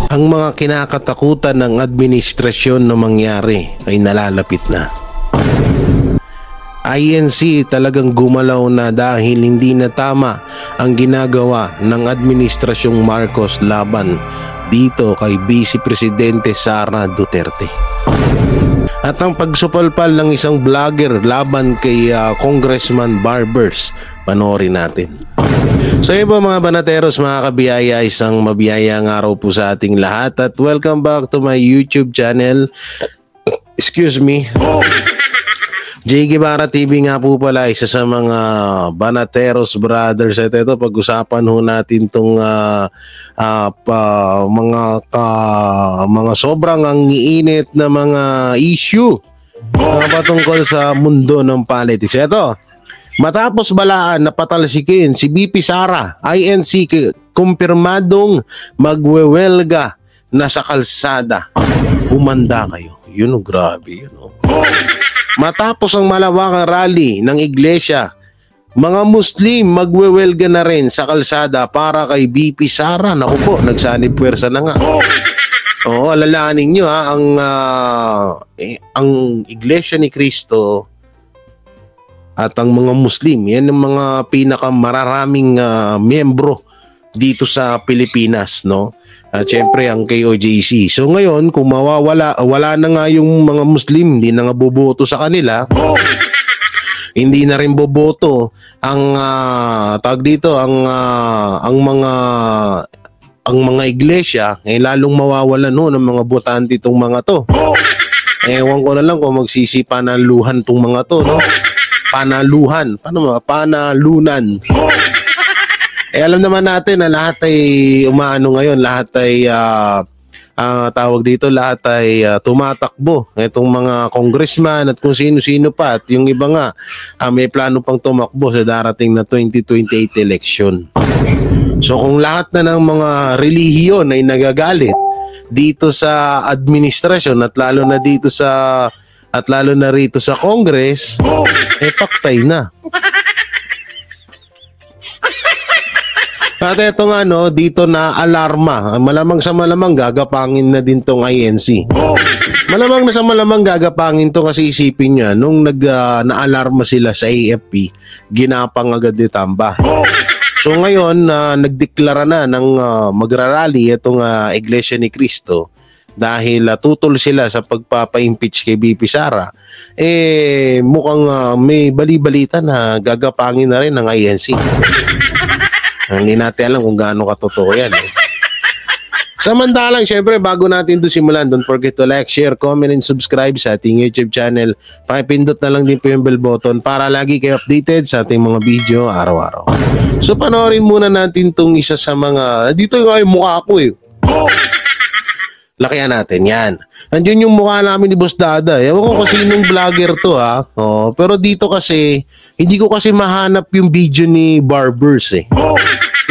Ang mga kinakatakutan ng administrasyon na mangyari ay nalalapit na. INC talagang gumalaw na dahil hindi na tama ang ginagawa ng administrasyong Marcos laban dito kay Vice Presidente Sara Duterte. At ang pagsupalpal ng isang vlogger laban kay Congressman Barbers, panoorin natin. So yun po mga banateros, mga kabiyaya, isang mabiyayang araw po sa ating lahat at welcome back to my YouTube channel. Excuse me. J. Guevara TV nga po pala, isa sa mga Banateros Brothers. Ito pag-usapan ho natin itong mga sobrang ang iinit na mga issue patungkol sa mundo ng politics. Ito, matapos balaan na patalsikin si BP Sara, INC kumpirmadong magwewelga na sa kalsada. Humanda kayo. Yun, grabe. Yun, matapos ang malawakang rally ng iglesia, mga Muslim magwewelga na rin sa kalsada para kay BP Sara. Naku po, nagsanib puwersa na nga. Oo, alalahanin nyo ha, ang Iglesia ni Cristo at ang mga Muslim, yan ang mga pinakamararaming miyembro dito sa Pilipinas, no? At syempre ang KOJC. So ngayon, kung wala na nga yung mga Muslim, hindi na nga boboto sa kanila, hindi na rin boboto ang tawag dito, ang mga iglesia, lalong mawawalan no ng mga botante itong mga to. Ewan ko na lang kung magsisipanaluhan itong mga to, no? Panaluhan. Paano ba? Panalunan. Alam naman natin na lahat ay umaano ngayon, lahat ay tawag dito, lahat ay tumatakbo. Itong mga congressman at kung sino-sino pa at yung iba nga may plano pang tumakbo sa darating na 2028 election. So kung lahat na ng mga relihiyon ay nagagalit dito sa administrasyon at lalo na rito sa Congress, paktay na. At eto nga no, dito na alarma. Malamang sa malamang gagapangin na din tong INC. Malamang na sa malamang gagapangin to kasi isipin nyo, nung na-alarma sila sa AFP, ginapang agad ni Tamba. So ngayon, nagdeklara na ng magrarally itong Iglesia ni Cristo dahil tutol sila sa pagpapa-impeach kay BP Sara. Mukhang may bali-balita na gagapangin na rin ng INC. Hindi natin alam kung gaano katotoo yan. Samantalang, syempre, bago natin ito simulan, don't forget to like, share, comment, and subscribe sa ating YouTube channel. Pakipindot na lang din po yung bell button para lagi kayo updated sa ating mga video araw-araw. So, panoorin muna natin itong isa sa mga... Dito yung mukha ko eh. Lakihan natin, yan. Nandiyon yung mukha namin ni Boss Dada. Ewan ko kasi sinong vlogger to ha. Pero dito kasi, hindi ko kasi mahanap yung video ni Barbers eh.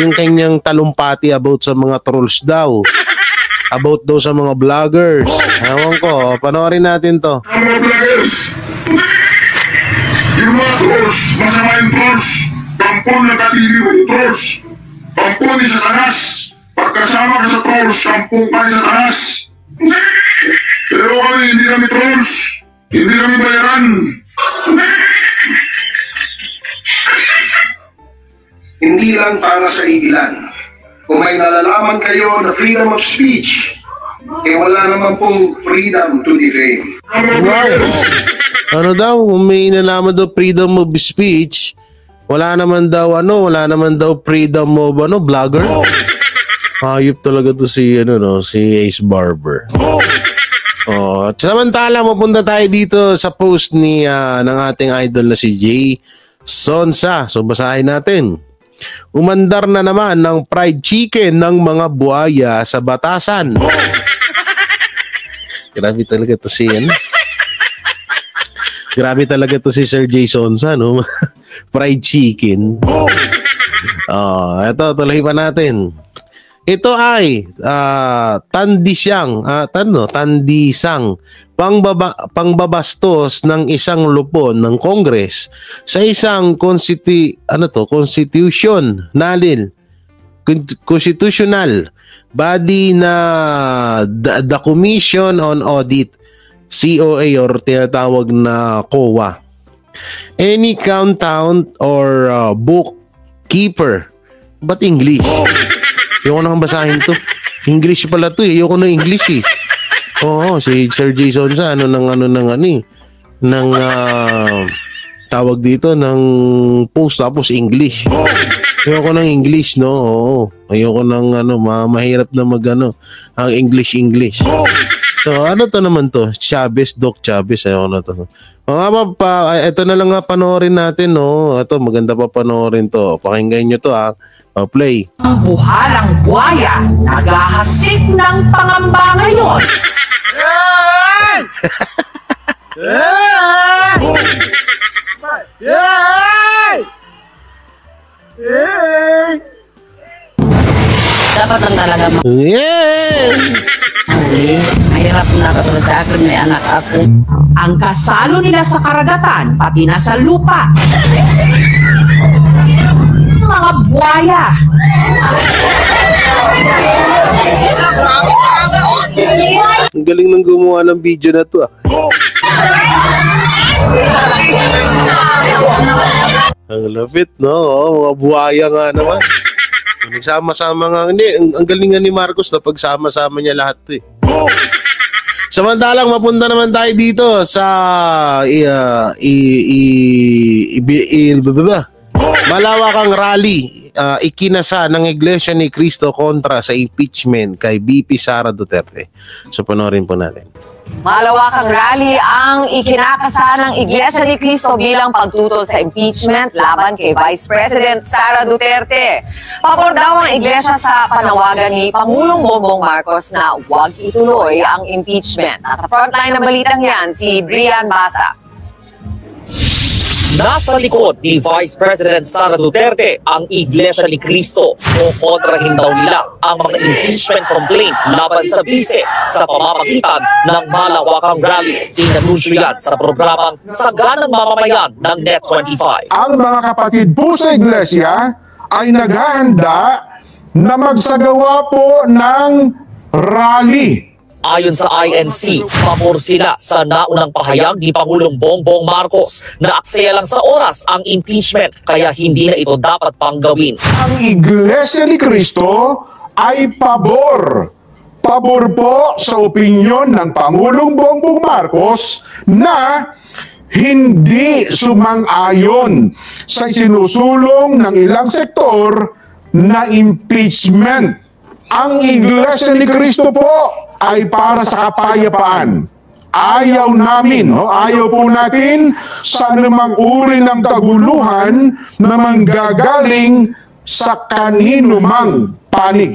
Yung kanyang talumpati about sa mga trolls daw. About daw sa mga vloggers. Ewan ko, panoorin natin to. Mga vloggers, yung mga trolls, masama yung trolls. Tampon na katili mo yung trolls. Tampon ni Satanas. Pagkasama ka sa trolls, tampon ka ni Satanas. Pero kami, hindi kami trolls. Hindi kami bayaran. Hindi lang para sa ilan. Kung may nalalaman kayo na freedom of speech, wala naman pong freedom to defame. Wow! Ano daw, kung may nalaman daw freedom of speech, wala naman daw freedom of vlogger? Hayop talaga to si Ace Barber. At samantala mapunta tayo dito sa post ng ating idol na si Jay Sonsa. So basahin natin. Umandar na naman ng fried chicken ng mga buhaya sa Batasan. Grabe talaga to si Grabe talaga to si Sir Jay Sonsa, no? Fried chicken. Ito tuloy pa natin. Ito ay tandisang pangbabastos ng isang lupon ng Congress sa isang constitutional body na the Commission on Audit, COA or tinatawag na COA. Any accountant or bookkeeper. Ba't English? Ayoko na basahin to. English pala to eh. Ayoko na English eh. Oo, si Sir Jason sa tawag dito ng post tapos English. Ayoko ng English, no? Oo. Ayoko ng mahirap na ang English. So, ano to naman to? Chavez, Doc Chavez. Ayoko na to. Ito na lang nga panoorin natin, no? Ito, maganda pa panoorin to. Pakinggan nyo to, ha? Play. Ang buhalang buhaya, naghahasik ng pangamba ngayon. Dapat ang talaga mahirap na katulad sa akin, may anak ako. Ang kasalo nila sa karagatan, pati na sa lupa. Mga buhaya. Ang galing ng gumawa ng video na to, ah. Ang lapit, no? Mga buhaya nga naman. Nagsama-sama nga. Ang galing nga ni Marcos na pagsama-sama niya lahat to, eh. Samantalang mapunta naman tayo dito sa malawakang rally ikinasa ng Iglesia ni Cristo kontra sa impeachment kay VP Sara Duterte. So panoorin po natin. Malawakang rally ang ikinakasa ng Iglesia ni Cristo bilang pagtutol sa impeachment laban kay Vice President Sara Duterte. Pabor daw ang Iglesia sa panawagan ni Pangulong Bongbong Marcos na huwag ituloy ang impeachment. Nasa frontline ng balitang yan, si Brian Basa. Nasa likod ni Vice President Sara Duterte ang Iglesia ni Cristo o kontrahin daw nila ang mga impeachment complaint laban sa bise sa pamamagitan ng malawakang rally. Inanunsyo yan sa programang Saganang Mamamayan ng Net25. Ang mga kapatid po sa Iglesia ay naghahanda na magsagawa po ng rally. Ayon sa INC, pabor sila sa naunang pahayag ni Pangulong Bongbong Marcos na aksaya lang sa oras ang impeachment kaya hindi na ito dapat pang gawin. Ang Iglesia ni Cristo ay pabor. Pabor po sa opinyon ng Pangulong Bongbong Marcos na hindi sumang-ayon sa sinusulong ng ilang sektor na impeachment. Ang Iglesia ni Cristo po ay para sa kapayapaan. Ayaw namin, ayaw po natin sa anumang uri ng kaguluhan na manggagaling sa kanino mang panig.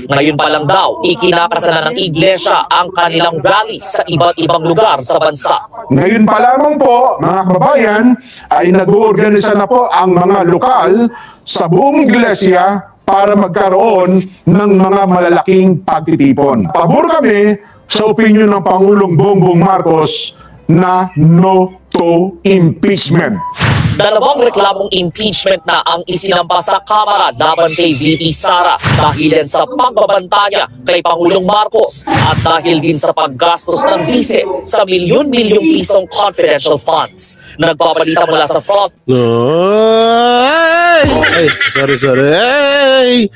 Ngayon pa lang daw, ikinakasa na ng Iglesia ang kanilang rally sa iba't ibang lugar sa bansa. Ngayon pa lamang po, mga kababayan, ay nag-uorganisa na po ang mga lokal sa buong Iglesia para magkaroon ng mga malalaking pagtitipon. Pabor kami sa opinyon ng Pangulong Bongbong Marcos na no to impeachment. Dalawang reklamong impeachment na ang isinampa sa Kamara laban kay VP Sara dahil yan sa pagbabanta niya kay Pangulong Marcos at dahil din sa paggastos ng bise sa milyon-milyong pisong confidential funds. Nagpabalita mula sa front. Sorry.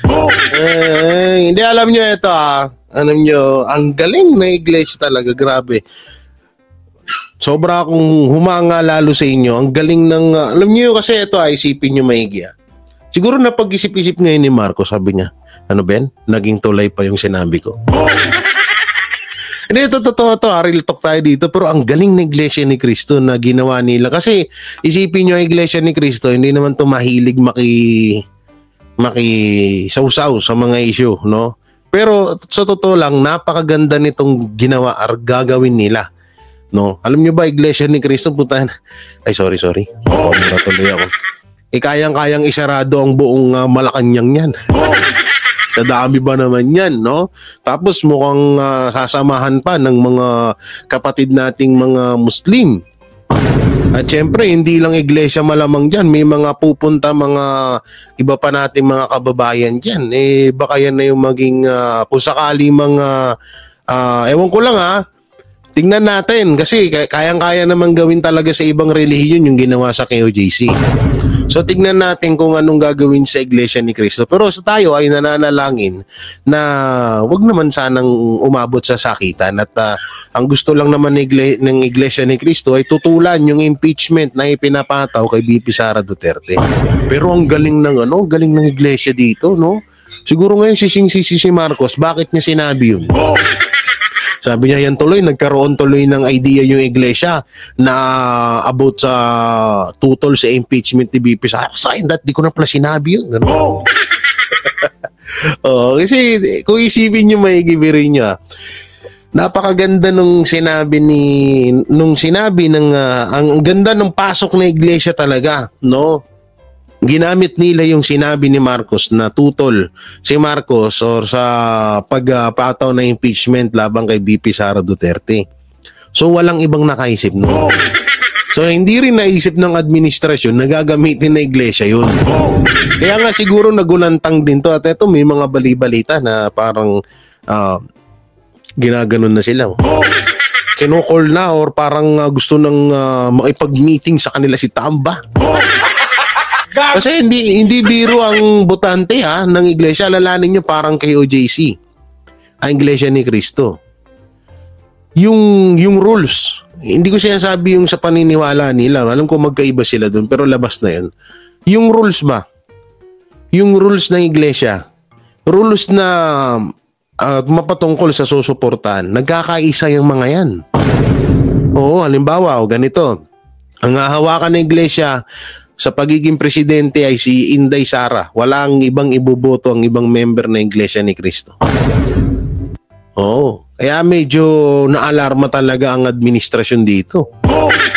Hindi, alam nyo ito, ha. Alam nyo, ang galing na iglesia talaga, grabe. Sobra akong humanga lalo sa inyo. Ang galing ng... alam niyo kasi ito, isipin niyo maigi. Siguro na pag-isip-isip ngayon ni Marco, sabi niya, ano Ben? Naging tulay pa yung sinabi ko. Hindi, ito totoo to. Real talk tayo dito. Pero ang galing ng Iglesia ni Cristo na ginawa nila. Kasi isipin niyo ang Iglesia ni Cristo, hindi naman to mahilig maki-sausaw sa mga issue, no? Pero sa totoo lang, napakaganda nitong ginawa or gagawin nila. No, alam niyo ba Iglesia ni Cristo puntahan? Ay sorry. Tuloy ako. Kayang-kayang isarado ang buong Malacanang yan. Sa dami ba naman yan, no? Tapos mukhang sasamahan pa ng mga kapatid nating mga Muslim At syempre, hindi lang iglesia malamang dyan. May mga pupunta, mga iba pa natin mga kababayan dyan. Baka yan na yung maging, kung sakali mga, ewan ko lang tingnan natin. Kasi kayang-kaya naman gawin talaga sa ibang relihiyon yung ginawa sa KOJC. So tignan natin kung anong gagawin sa Iglesia ni Cristo. Pero sa tayo ay nananalangin na wag naman sanang umabot sa sakitan at ang gusto lang naman ng Iglesia ni Cristo ay tutulan yung impeachment na ipinapataw kay VP Sara Duterte. Pero ang galing ng galing ng Iglesia dito, no? Siguro ngayon si Marcos, bakit niya sinabi yun? Sabi niya yan tuloy, nagkaroon tuloy ng idea yung iglesia na about sa tutol sa impeachment ni BP Sara. Sayang that, di ko na pala sinabi yun. Kasi kung isipin nyo, maigibiri nyo napakaganda nung sinabi ng ang ganda ng pasok na iglesia talaga, no? Ginamit nila yung sinabi ni Marcos na tutol si Marcos or sa pagpataw na impeachment labang kay VP Sara Duterte. So walang ibang nakaisip no. So hindi rin naisip ng administrasyon na gagamitin na iglesia yun. Kaya nga siguro nagulantang din to at eto may mga bali-balita na parang ginaganon na sila. Kinukol na or parang gusto nang makipag-meeting sa kanila si Tamba. Kasi hindi biro ang botante ng iglesia. Alalanin nyo parang kay OJC, ang Iglesia ni Cristo. Yung rules, hindi ko sinasabi yung sa paniniwala nila. Alam ko magkaiba sila dun, pero labas na yun. Yung rules ba? Yung rules ng iglesia, rules na mapatungkol sa susuportahan, nagkakaisa yung mga yan. Oo, halimbawa, ganito. Ang hahawakan ng iglesia sa pagiging presidente ay si Inday Sara. Walang ibang iboboto ang ibang member ng Iglesia ni Cristo. Oo. Kaya medyo naalarma talaga ang administrasyon dito.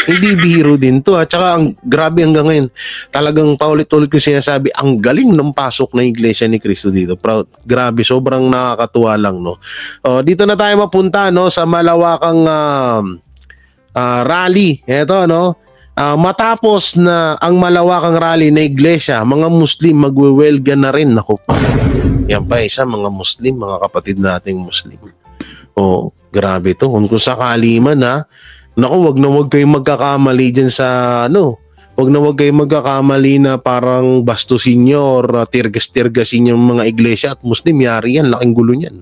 Hindi biro din to. At saka grabe hanggang ngayon. Talagang paulit-ulit ko sinasabi, ang galing ng pasok ng Iglesia ni Cristo dito. Grabe, sobrang nakakatuwa lang. No? Dito na tayo mapunta sa malawakang rally. Ito, no? Matapos na ang malawakang rally na iglesia, mga Muslim magwewelga na rin. Naku, yan pa isa, mga Muslim, mga kapatid nating Muslim. Grabe to. Kung sakali man naku, wag kayong magkakamali dyan sa wag kayong magkakamali na parang bastusin nyo or tirgas-tirgasin yung mga iglesia at Muslim. Yari yan, laking gulo niyan.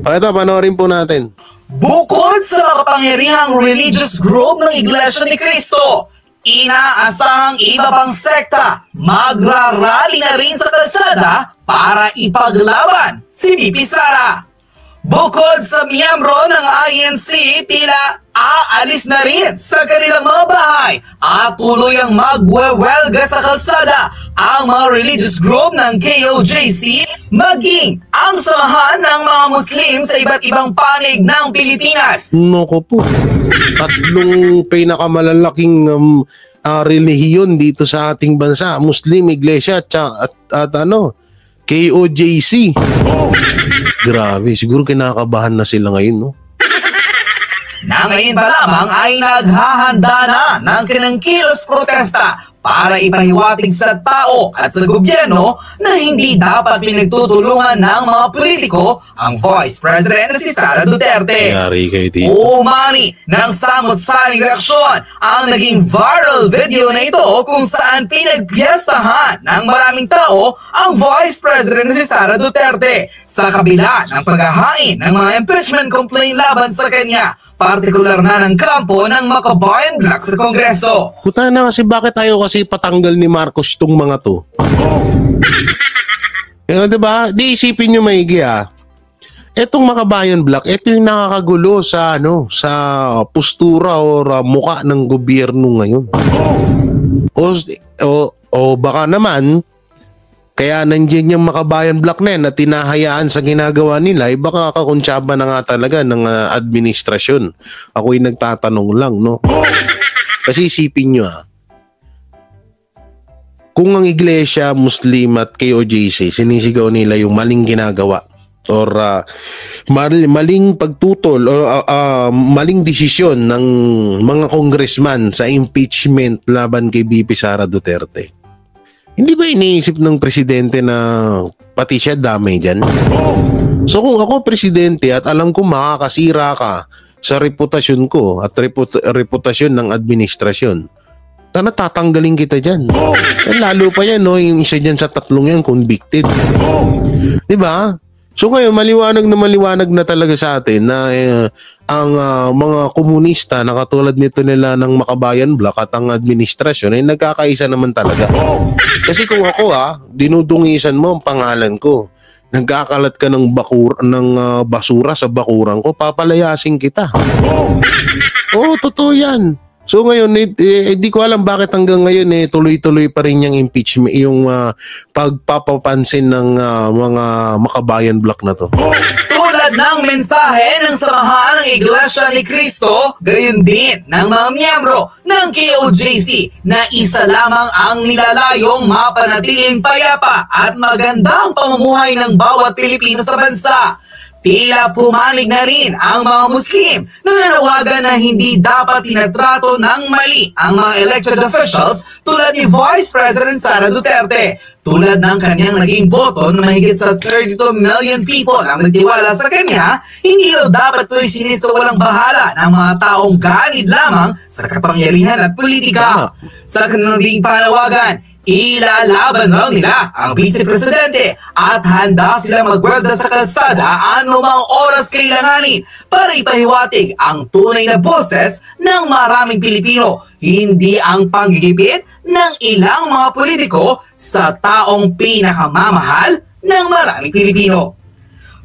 Ito, panoorin po natin. Bukod sa makapangyarihang religious group ng Iglesia ni Cristo, inaasahang iba pang sekta magrarally na rin sa kalsada para ipaglaban si VP Sara. Bukod sa miyembro ng INC, tila aalis na rin sa kanilang mga bahay at tuluyang magwewelga sa kalsada ang mga religious group ng KOJC, maging ang samahan ng mga Muslim sa iba't ibang panig ng Pilipinas. Noko po, tatlong pinakamalalaking relihiyon dito sa ating bansa, Muslim, Iglesia at KOJC. Grabe, siguro kinakabahan na sila ngayon, no? Na ngayon pa lamang ay naghahanda na ng kinangkilos protesta para ipahiwatig sa tao at sa gobyerno na hindi dapat pinagtutulungan ng mga politiko ang Vice President na si Sara Duterte. Yari kayo dito. Umani ng samot-saring reaksyon ang naging viral video na ito kung saan pinagpiyastahan ng maraming tao ang Vice President na si Sara Duterte sa kabila ng paghahain ng mga impeachment complaint laban sa kanya, partikular na ng kampo ng Makabayan Black sa Kongreso. Puta na kasi bakit tayo kasi patanggal ni Marcos itong mga to? Diba? Di isipin nyo maigi Etong Makabayan Black, ito yung nakakagulo sa sa postura o muka ng gobyerno ngayon. O baka naman kaya nandiyan yung Makabayan Black na yan na tinahayaan sa ginagawa nila, baka kakuntsaba na nga talaga ng administrasyon. Ako'y nagtatanong lang, no? Kasi isipin nyo kung ang iglesia, Muslim at KOJC, sinisigaw nila yung maling ginagawa or maling pagtutol o maling desisyon ng mga congressman sa impeachment laban kay VP Sara Duterte. Hindi ba iniisip ng presidente na pati siya damay dyan? So kung ako presidente at alam ko makakasira ka sa reputasyon ko at reputasyon ng administrasyon, tatanggalin kita dyan. Lalo pa yan, no? Yung isa dyan sa tatlong yan, convicted. Diba? So ngayon, maliwanag na talaga sa atin na ang mga komunista na katulad nito nila ng Makabayan Bloc at ang administrasyon ay nagkakaisa naman talaga. Kasi kung ako dinudungisan mo ang pangalan ko, nagkakalat ka ng basura sa bakuran ko, papalayasin kita. Oo, totoo yan. So ngayon, di ko alam bakit hanggang ngayon tuloy-tuloy pa rin yung impeachment, yung pagpapapansin ng mga Makabayan Bloc na to. Tulad ng mensahe ng Samahan ng Iglesia ni Cristo, gayon din ng mga miyembro ng KOJC na isa lamang ang nilalayong mapanatiling payapa at magandang pamumuhay ng bawat Pilipino sa bansa. Tila pumanig na rin ang mga Muslim na nanawagan na hindi dapat tinatrato ng mali ang mga elected officials tulad ni Vice President Sara Duterte. Tulad ng kanyang naging boto na mahigit sa 32 million people ang nagtiwala sa kanya, hindi raw dapat ito'y sinisawalang bahala ng mga taong ganid lamang sa kapangyarihan at politika. Sa kanilang panawagan, ilalaban lang nila ang Vice Presidente at handa silang magwelda sa kalsada anumang oras kailanganin para ipahiwatig ang tunay na boses ng maraming Pilipino, hindi ang panggigipit ng ilang mga politiko sa taong pinakamamahal ng maraming Pilipino.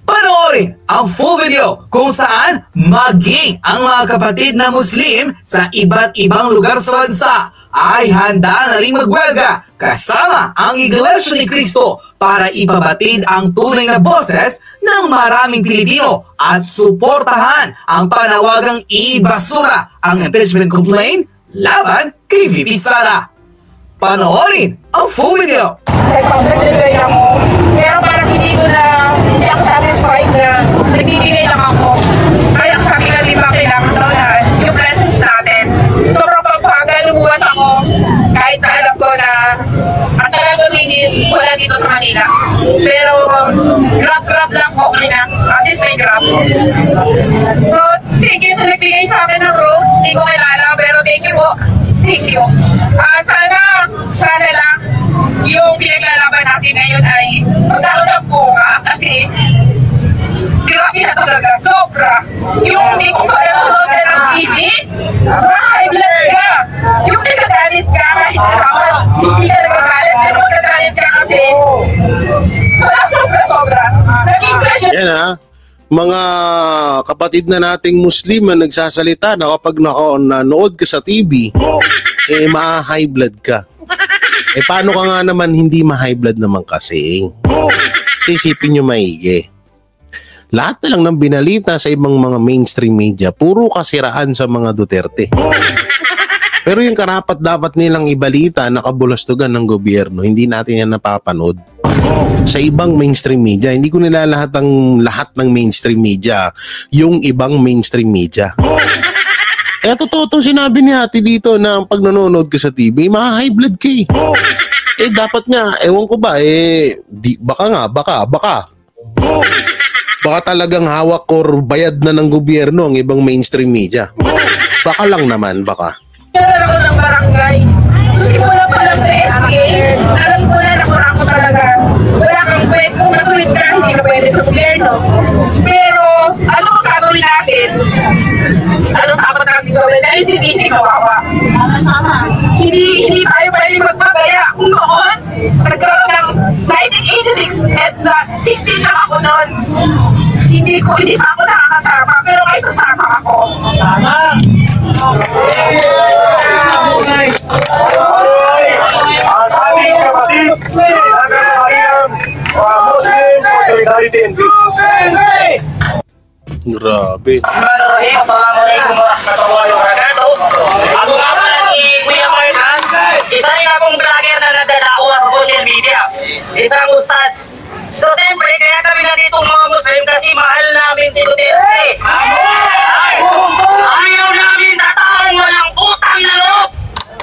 Panoorin ang full video kung saan maging ang mga kapatid na Muslim sa iba't ibang lugar sa bansa ay handa na rin magwelga kasama ang Iglesia ni Cristo para ipabatid ang tunay na boses ng maraming Pilipino at suportahan ang panawagang ibasura ang impeachment complaint laban kay VP Sara. Panoorin ang full video. Nagpapagdagay ako, pero parang hindi ako satisfied na nagbibigay lang ako. Kaya sabi nga di ba kailangan daw na yung presence natin. Sobrang pagpagal, lumuwas ako kahit na alam ko na at talagang hindi wala dito sa Manila. Pero grab lang okay na. At least may grab. So, thank you sa nagbigay sa akin ng rose. Hindi ko kilala, pero thank you po. Thank you. Sana lang yung pinaglalaban natin ngayon ay magkaroon ng bunga kasi grabe na talaga, sobra. Yung hindi ko pagkakaroon ka ng TV, makakailan ka. Yung nagagalit ka, kahit dapat hindi ka nagagalit, pero nagagalit ka kasi wala, sobra. Naging pressure. Yan mga kapatid na nating Muslim na nagsasalita na kapag nanood ka sa TV, ma-high blood ka. Paano ka nga naman hindi ma-high blood naman kasi? Sisipin nyo maigi. Lahat na lang ng binalita sa ibang mga mainstream media, puro kasiraan sa mga Duterte. Pero yung karapat dapat nilang ibalita na kabulastugan ng gobyerno, hindi natin yan napapanood. Sa ibang mainstream media, hindi ko nilalahat ang lahat ng mainstream media, yung ibang mainstream media. Totoo itong sinabi ni ate dito na pag nanonood ka sa TV, ma-high blood ka dapat nga, ewan ko ba, baka talagang hawak or bayad na ng gobyerno ang ibang mainstream media. Baka lang naman, baka. Meron ako ng barangay. So, simula pa lang sa SK, alam ko na nakura ko talaga. Wala kang pwede, kung matuwid ka, hindi ka pwede sa gobyerno. Pero, ano ang gagawin natin? Anong dapat natin gawin? Dahil si Vicky kawawa. Hindi tayo pwede magpabaya. Kung noon, nagkaroon ng 1986 at sa 16 lang ako noon. Hindi pa ako nakakasama, pero may kasama ako. Tama! Ang ating kapatid, nagkakayang Muslim Solidarity and Peace. Grabe. Assalamualaikum warahmatullahi wabarakatuh. Ako nga pala si Kuya Martan, isa rin akong vlogger na nadalawa sa social media. media. Isang ustads. So, siyempre, kaya kami nandito mga Muslim kasi mahal namin si Duterte. Ayaw namin sa taong walang utang na loob.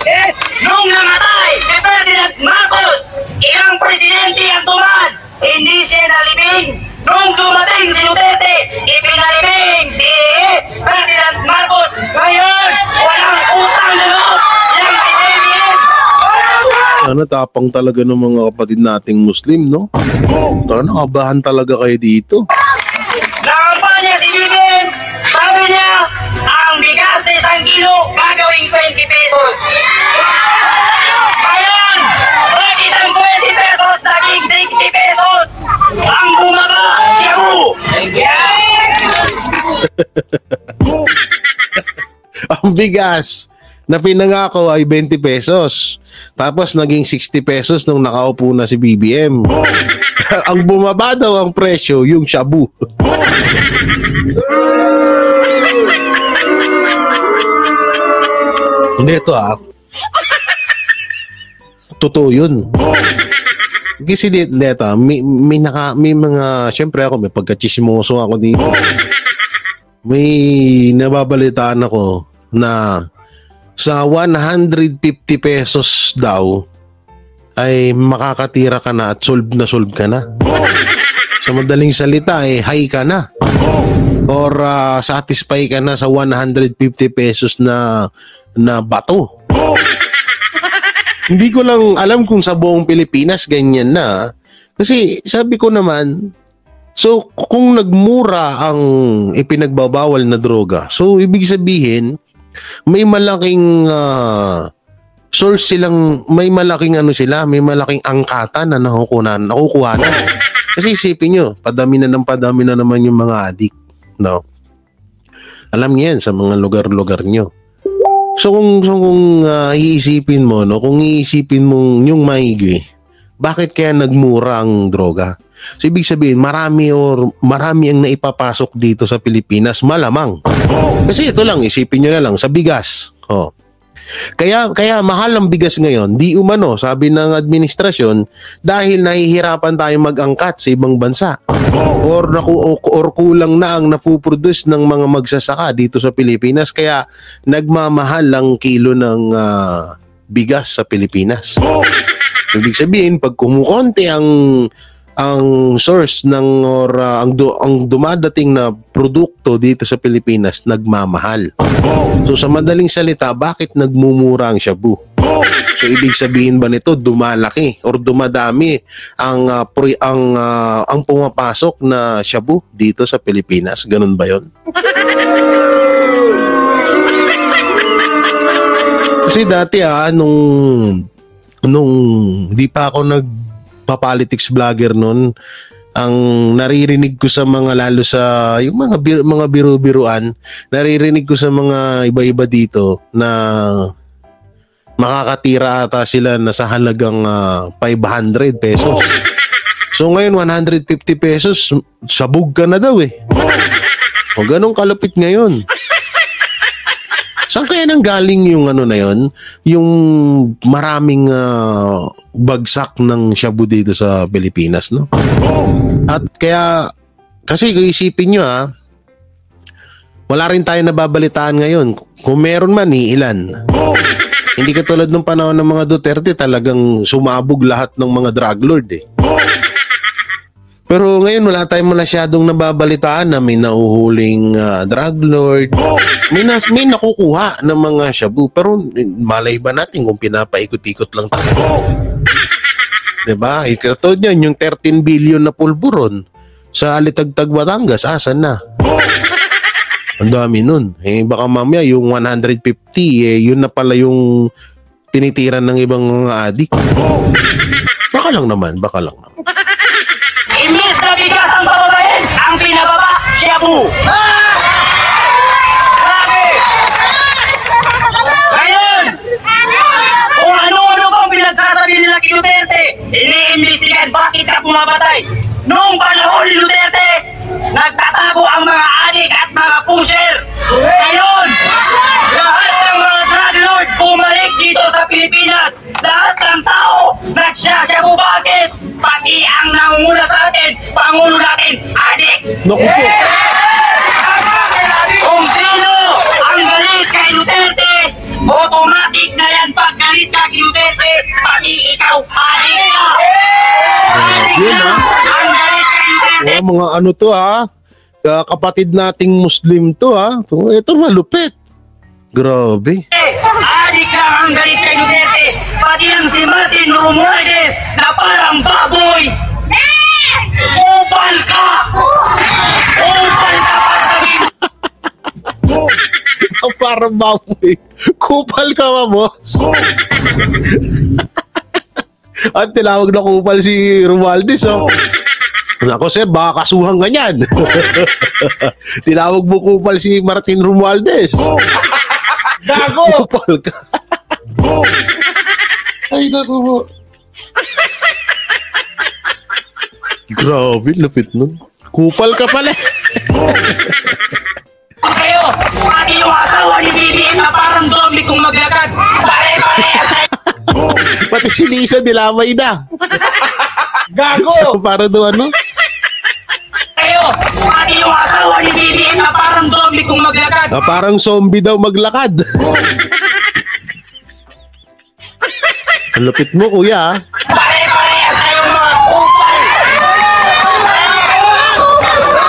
Yes! Nung namatay si Ferdinand Marcos, ilang presidente ang tumad, hindi siya nalibing. Nung dumating si Duterte, ipinalibing si Ferdinand Marcos. Ngayon, walang utang na loob. Yan si BBM. Ano, tapang talaga ng mga kapatid nating Muslim, no? Nakabahan talaga kayo dito. Nakampanya si BBM, sabi niya, ang bigas na 1 kilo, gagawing 20 pesos. Ngayon, bakit ang 20 pesos naging 60 pesos? Ang bumaba, Shabu! Ang bigas na pinangako ay 20 pesos. Tapos naging 60 pesos nung nakaupo na si BBM. Ang bumaba daw ang presyo, yung shabu. Hindi, ito totoo yun. Kasi dito, may mga, syempre ako, may pagkachismoso ako dito. May nababalitaan ako na sa 150 pesos daw ay makakatira ka na at solve ka na. Sa madaling salita, high ka na. Or satisfy ka na sa 150 pesos na bato. Hindi ko lang alam kung sa buong Pilipinas ganyan na. Kasi sabi ko naman, so kung nagmura ang ipinagbabawal na droga, so ibig sabihin, may malaking source silang, may malaking may malaking angkatan na nakukuha na. Kasi isipin nyo, padami na naman yung mga adik. No? Alam niyo yan sa mga lugar-lugar nyo. So kung iisipin mo, no, kung iisipin mong yung maigi, bakit kaya nagmura ang droga? So ibig sabihin, marami ang naipapasok dito sa Pilipinas, malamang. Kasi ito lang, isipin nyo na lang, sa bigas. Oh. Kaya mahal ang bigas ngayon, di umano, sabi ng administrasyon, dahil nahihirapan tayo mag-angkat sa ibang bansa. Or kulang na ang napuproduce ng mga magsasaka dito sa Pilipinas, kaya nagmamahal ang kilo ng bigas sa Pilipinas. So, ibig sabihin, pag kumukonti ang source ng ang dumadating na produkto dito sa Pilipinas, nagmamahal. So sa madaling salita, bakit nagmumura ang shabu? So ibig sabihin ba nito, dumalaki or dumadami ang pumapasok na shabu dito sa Pilipinas? Ganun ba 'yon? Kasi dati nung di pa ako nagpa-politics vlogger noon, ang naririnig ko sa mga, lalo sa yung mga biro-biruan, naririnig ko sa mga iba-iba dito na makakatira ata sila na sa halagang 500 pesos. So ngayon 150 pesos, sabog ka na daw eh. O ganong kalapit ngayon. Saan kaya nang galing yung na yon? Yung maraming bagsak ng shabu dito sa Pilipinas, no? At kaya, kasi kung isipin nyo wala rin tayo nababalitaan ngayon. Kung meron man, ilan. Hindi katulad ng panahon ng mga Duterte, talagang sumabog lahat ng mga drug lord eh. Pero ngayon wala tayong masyadong nababalitaan na may nahuhuling drug lord. May nakukuha ng mga shabu, pero malay ba natin kung pinapaikot-ikot lang tayo? Diba? Ikatod niyan, yung 13 billion na pulburon sa Alitagtag, Batangas, asan na? Ang dami nun. Baka mamaya yung 150, yun na pala yung tinitiran ng ibang mga adik. Baka lang naman. Imbis na bigas ang bababayin, ang pinababa, shabu! Grabe! Ngayon, kung ano-ano pang pinagsasabi nila kay Duterte, iniimbestigan bakit ka pumabatay. Noong panahon ni Duterte, nagtatago ang mga adik at mga pusher. Ngayon, lahat ng mga drug lord bumalik dito sa Pilipinas. Lahat ng tao nagsasyabu. Bakit? Pangulo natin, adik! Naku po. Kung sino ang galit kay Duterte, automatic na yan pag galit ka kay Duterte, pati ikaw, adik ka! Yun ha. Ang galit kay Duterte! Mga ano to ha. Kapatid nating Muslim to ha. Ito malupit. Grabe. Adik ka ang galit kay Duterte, pati ang si Martin Romualdez na parang baboy! Kupal ka! Kupal ka para sabihin! Parang baboy. Kupal ka ba, boss? At tinawag na kupal si Romualdez, oh. Ako, sir, baka kasuhan ka niyan. Tinawag mo kupal si Martin Romualdez. Gago! Kupal ka. Ay, naku mo. Grabe, lapit nun. Kupal ka pala. Kayo, pati yung asawa ni BBM na parang zombie kung maglakad. Pare-pare! Pati si Lisa dilamay na. Gago! So, para doon ano? Kayo, pati yung asawa ni BBM na parang zombie kung maglakad. Parang zombie daw maglakad. Ang lapit mo, kuya. Pare-pare kayong mga kupal!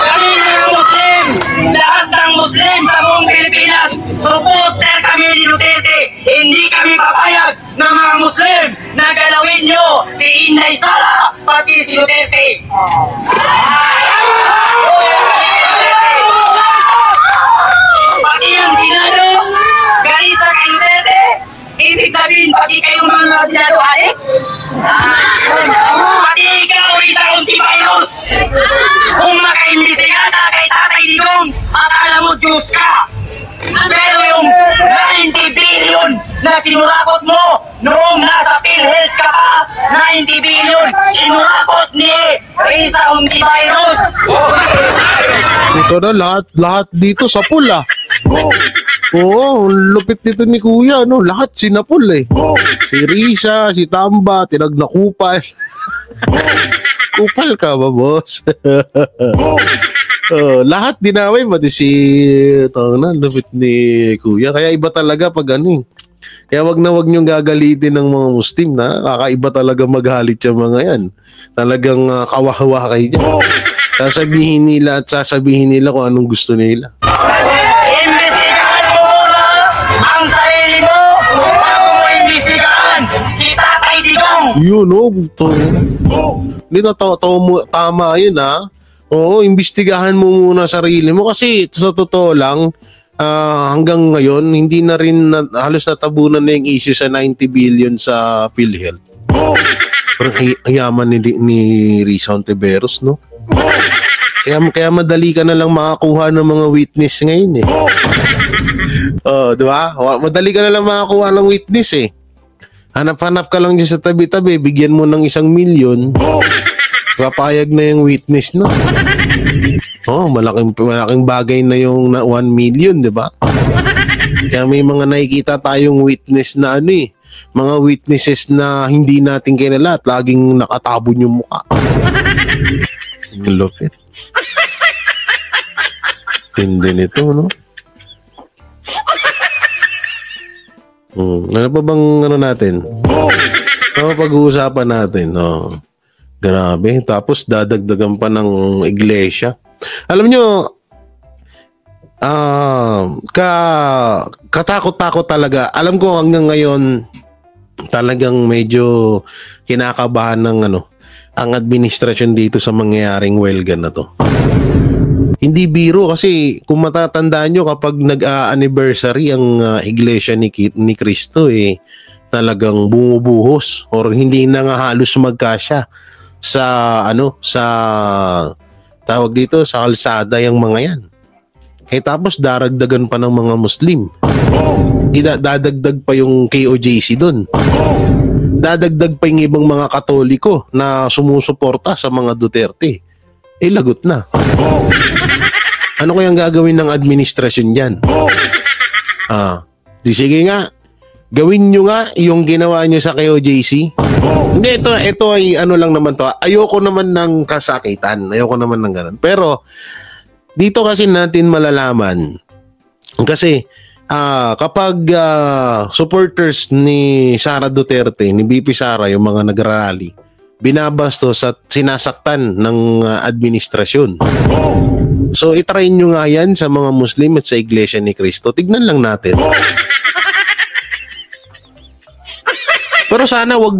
Kami mga Muslim! Lahat ng Muslim sa buong Pilipinas, supporter kami ni Duterte! Hindi kami papayag ng mga Muslim na galawin nyo si Inday Sara, pati si Duterte! Pati ang Senado, galit sa kay Duterte! Ibig sabihin, pati kayong mga Senado adik? Pati ikaw, isa virus! Kung makaimbestiga ka kay Tatay Digong, akala mo Diyos ka! Pero yung 90 billion na tinurakot mo noong nasa PhilHealth ka pa, 90 billion, tinurakot ni Risa Ontivirus! Ito na, lahat dito sa pula. Oo, lupit dito ni kuya, no? Lahat sinapul eh. Si Risa, si Tamba, tinagnakupal. Kupal ka ba, boss? Lahat dinaway, pati si lupit ni kuya. Kaya iba talaga pag ano eh. Kaya wag niyong gagalitin ng mga Muslim na kakaiba talaga maghalit yung mga yan. Talagang kawawa kayo dyan. Sasabihin nila kung anong gusto nila. Imbestigahan mo muna ang sarili mo bago mo imbestigahan si Tatay Digong! Yun, hindi tama yun, ha? Oo, imbestigahan mo muna sarili mo kasi sa totoo lang, hanggang ngayon, hindi na rin halos natabunan na yung issue sa 90 billion sa PhilHealth. Pero ang yaman ni Risa Ontiveros, no? Kaya madali ka na lang makakuha ng mga witness ngayon eh. Di ba? Madali ka na lang makakuha ng witness eh. Hanap-hanap ka lang dyan sa tabi-tabi, bigyan mo ng 1 million, papayag na yung witness, no? Malaking bagay na yung 1 million, di ba? Kaya may mga nakikita tayong witness na ano eh, mga witnesses na hindi natin kilala at laging nakatabon yung mukha. Ang lupit. Tindi nito, no? Ano pa bang ano natin? Pag-uusapan natin, grabe. Tapos dadagdagan pa ng iglesia. Alam nyo, katakot-takot talaga. Alam ko hanggang ngayon, talagang medyo kinakabahan ng ang administrasyon dito sa mangyayaring welgan na to. Hindi biro kasi kung matatandaan nyo kapag nag-anniversary ang iglesia ni Cristo talagang bumubuhos or hindi na nga halos magkasya sa sa tawag dito sa kalsada yung mga yan. Tapos daragdagan pa ng mga Muslim. Dadagdag pa yung KOJC doon. Dadagdag pa yung ibang mga Katoliko na sumusuporta sa mga Duterte. Lagot na. Ano kayang gagawin ng administrasyon dyan? Sige nga, Gawin nyo nga yung ginawa nyo sa KOJC. Hindi, ito ay ano lang naman to. Ayoko naman ng kasakitan. Ayoko naman ng ganun. Pero, dito kasi natin malalaman. Kasi, kapag supporters ni Sara Duterte, ni BP Sara, yung mga nagrarally, binabastos at sinasaktan ng administrasyon. So, itry nyo nga yan sa mga Muslim at sa Iglesia ni Cristo. Tignan lang natin. Pero sana wag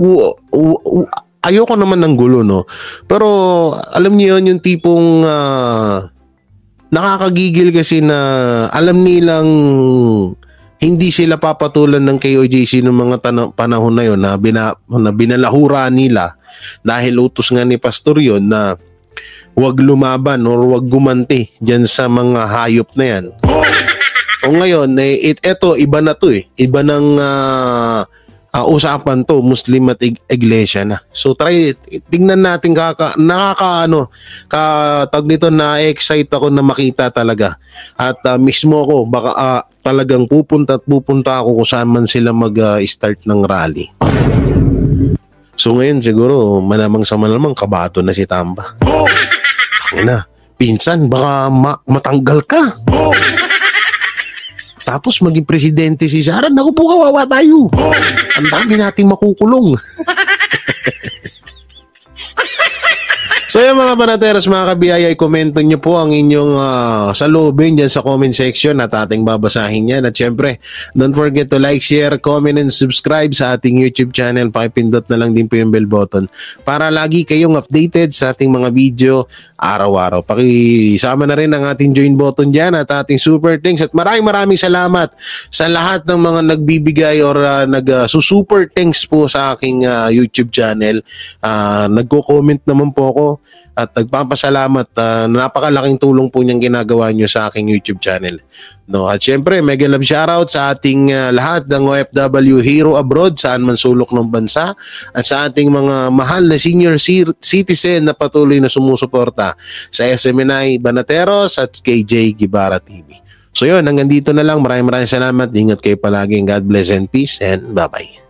ayoko naman ng gulo, no? Pero alam niyo yun, yung tipong nakakagigil kasi na alam nilang hindi sila papatulan ng KOJC ng mga panahon na yun na binalahura nila dahil utos nga ni Pastor yun na wag lumaban or wag gumanti dyan sa mga hayop na yan. O ngayon, eto, iba na to eh. Iba ng usapan to, Muslim at Iglesia na. So tingnan natin tag nito na-excite ako na makita talaga. At mismo ako, baka talagang pupunta ako kung saan man sila mag-start ng rally. So ngayon siguro, malamang sa malamang, kabato na si Tamba. Na, pinsan, baka matanggal ka. Tapos maging presidente si Sara, naku po, kawawa tayo. Ang dami nating makukulong. So yung mga banateros, mga kabiyaya, komento nyo po ang inyong saloobin dyan sa comment section at ating babasahin yan. At syempre, don't forget to like, share, comment, and subscribe sa ating YouTube channel. Pakipindot na lang din po yung bell button para lagi kayong updated sa ating mga video araw-araw. Pakisama na rin ang ating join button dyan at ating super thanks. At maraming salamat sa lahat ng mga nagbibigay or nag-super thanks po sa aking YouTube channel. Nagko-comment naman po ako at nagpapasalamat. Napakalaking tulong po niyang ginagawa niyo sa aking YouTube channel. No, at syempre, mega love shoutout sa ating lahat ng OFW hero abroad, saan man sulok ng bansa, at sa ating mga mahal na senior citizen na patuloy na sumusuporta sa SMNI Banateros at KJ Guevara TV. So yun, hanggang dito na lang. Maraming salamat. Ingat kayo palagi. God bless and peace and bye-bye.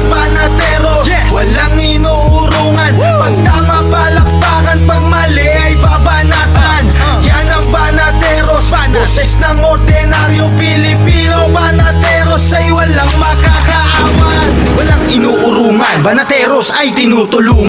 Banateros, walang inuurungan. Pag tama palakpakan, pag mali ay babanatan. Yan ang Banateros, boses ng ordinaryong Pilipino. Banateros ay walang makakaawan. Walang inuurungan, Banateros ay tinutulungan.